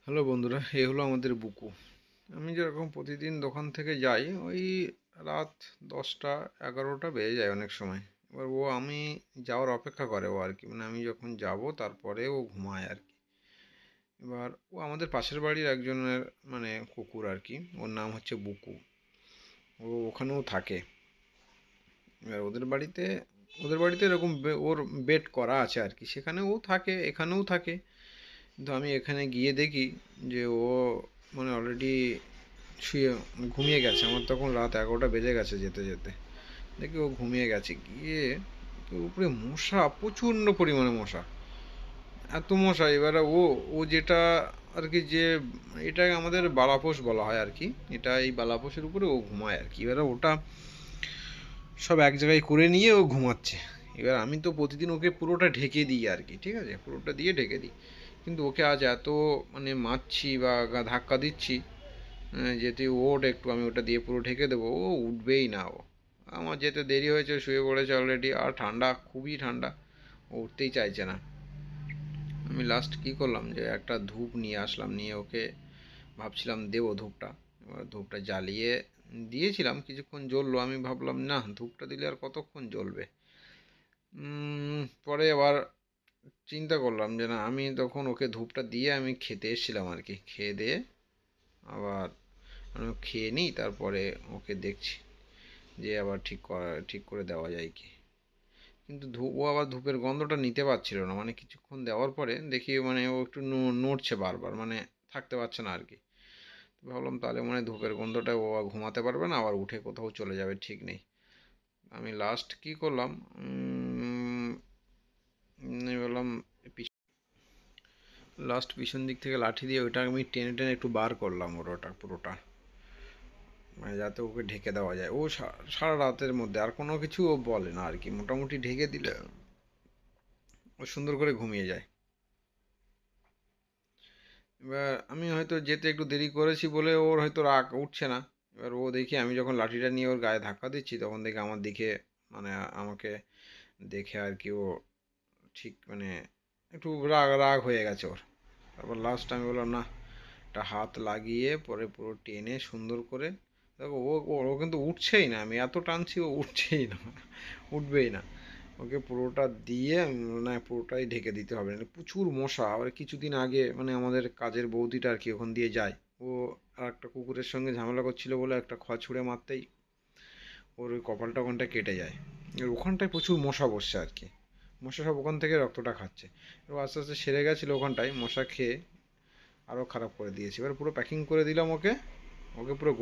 Hello বন্ধুরা, এই হলো আমাদের বুকু। আমি যেরকম প্রতিদিন দোকান থেকে যাই, ওই রাত 10টা 11টা বেজে যায় অনেক সময়। এবার আমি যাওয়ার অপেক্ষা করে ও আর কি, মানে আমি যখন যাব তারপরে ও ঘুমায় আর কি। এবার ও আমাদের পাশের বাড়ির একজনের মানে কুকুর আর কি, ওর নাম হচ্ছে বুকু। ও ওখানেও থাকে। এবার ওদের বাড়িতে এরকম ওর বেড করা আছে আর কি, সেখানে ও থাকে, এখানেও থাকে। কিন্তু আমি এখানে গিয়ে দেখি যে ও মানে অলরেডি শুয়ে ঘুমিয়ে গেছে। আমার তখন রাত 11টা বেজে গেছে যেতে যেতে। দেখি ও ঘুমিয়ে গেছে। গিয়ে উপরে মশা, প্রচণ্ড পরিমাণে মশা, এত মশা। এবারে ও ও যেটা আর কি, যে এটা আমাদের বালাপোষ বলা হয় আর কি, এটা এই বালাপোষের উপরে ও ঘুমায় আর কি। এবারে ওটা সব এক জায়গায় করে নিয়ে ও ঘুমাচ্ছে। এবার আমি তো প্রতিদিন ওকে পুরোটা ঢেকে দিই আর কি, ঠিক আছে, পুরোটা দিয়ে ঢেকে দিই। কিন্তু ওকে আজ এত মানে মারছি বা ধাক্কা দিচ্ছি যে তুই ওঠ একটু, আমি ওটা দিয়ে পুরো ঢেকে দেবো, ও উঠবেই না। ও আমার যেতে দেরি হয়েছে, শুয়ে পড়েছে অলরেডি, আর ঠান্ডা, খুবই ঠান্ডা, ও উঠতেই চাইছে না। আমি লাস্ট কী করলাম, যে একটা ধূপ নিয়ে আসলাম, নিয়ে ওকে ভাবছিলাম দেবো ধূপটা। এবার ধূপটা জ্বালিয়ে দিয়েছিলাম, কিছুক্ষণ জ্বললো। আমি ভাবলাম না, ধূপটা দিলে আর কতক্ষণ জ্বলবে। পরে আবার চিন্তা করলাম যে না, আমি তখন ওকে ধূপটা দিয়ে আমি খেতে এসেছিলাম আর কি, খেয়ে দিয়ে আবার আমি খেয়ে নিই, তারপরে ওকে দেখছি যে আবার ঠিক করে দেওয়া যায় কি। কিন্তু ও আবার ধূপের গন্ধটা নিতে পারছিল না, মানে কিছুক্ষণ দেওয়ার পরে দেখি মানে ও একটু নড়ছে বারবার, মানে থাকতে পারছে না আর কি। ভাবলাম তাহলে মনে হয় ধূপের গন্ধটা ও ঘুমাতে পারবে না, আবার উঠে কোথাও চলে যাবে, ঠিক নেই। আমি লাস্ট কি করলাম, বললাম লাস্ট পিছন দিক থেকে লাঠি দিয়ে ওইটা আমি টেনে টেনে একটু বার করলাম, ওটা পুরোটা, মানে যাতে ওকে ঢেকে দেওয়া যায়। ও সারা রাতের মধ্যে আর কোনো কিছু ও বলে না আর কি, মোটামুটি ঢেকে দিলে ও সুন্দর করে ঘুমিয়ে যায়। এবার আমি হয়তো যেতে একটু দেরি করেছি বলে ওর হয়তো রাগ উঠছে না। এবার ও দেখি আমি যখন লাঠিটা নিয়ে ওর গায়ে ধাক্কা দিচ্ছি, তখন দেখি আমার দিকে মানে আমাকে দেখে আর কি ও ঠিক মানে একটু রাগ রাগ হয়ে গেছে ওর। তারপর লাস্ট আমি বললাম না, একটা হাত লাগিয়ে পরে পুরো টেনে সুন্দর করে, দেখো ও ও কিন্তু উঠছেই না, আমি এত টানছি ও উঠছেই না, উঠবেই না। ওকে পুরোটা দিয়ে না, পুরোটাই ঢেকে দিতে হবে, না প্রচুর মশা। আবার কিছুদিন আগে মানে আমাদের কাজের বৌদিটা আর কি ওখান দিয়ে যায়, ও আর একটা কুকুরের সঙ্গে ঝামেলা করছিল বলে একটা খড় ছুঁড়ে মারতেই ওর ওই কপালটা ওখানটায় কেটে যায়। এবার ওখানটায় প্রচুর মশা বসছে আর কি, মশা সব ওখান থেকে রক্তটা খাচ্ছে। এবার আস্তে আস্তে সেরে গেছিলো ওখানটায় মশা খেয়ে, আরও খারাপ করে দিয়েছি। এবার পুরো প্যাকিং করে দিলাম ওকে, ওকে পুরো